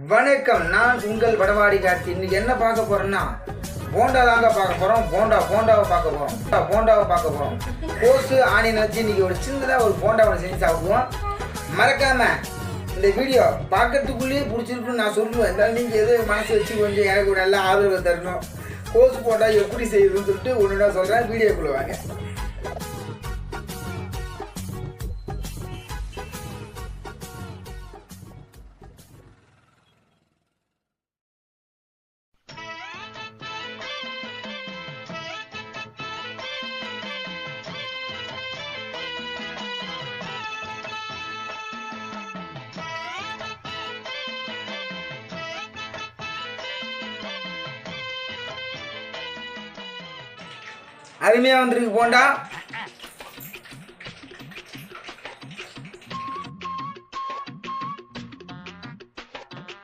வணக்கம், நான் உங்கள் வடவாடி கார்த்தி. இன்னைக்கு என்ன பார்க்க போறோம்னா போண்டா தாங்க பார்க்க போறோம். போண்டாவை பார்க்க போறோம். கோசு ஆனியன் வச்சு இன்னைக்கு ஒரு சின்னதாக ஒரு போண்டாவை செஞ்சு சாப்பிடுவோம். மறக்காம இந்த வீடியோ பார்க்கறதுக்குள்ளேயே பிடிச்சிருக்குன்னு நான் சொல்லுவேன். இருந்தாலும் நீங்கள் எது மனசு வச்சு கொஞ்சம் எனக்கு ஒரு நல்ல ஆதரவு தரணும். கோசு போண்டா எப்படி செய்யுதுன்னு சொல்லிட்டு ஒன்றுனா சொல்கிறேன். வீடியோக்குள்ள வாங்க. அருமையாக வந்துருக்கு போண்டா.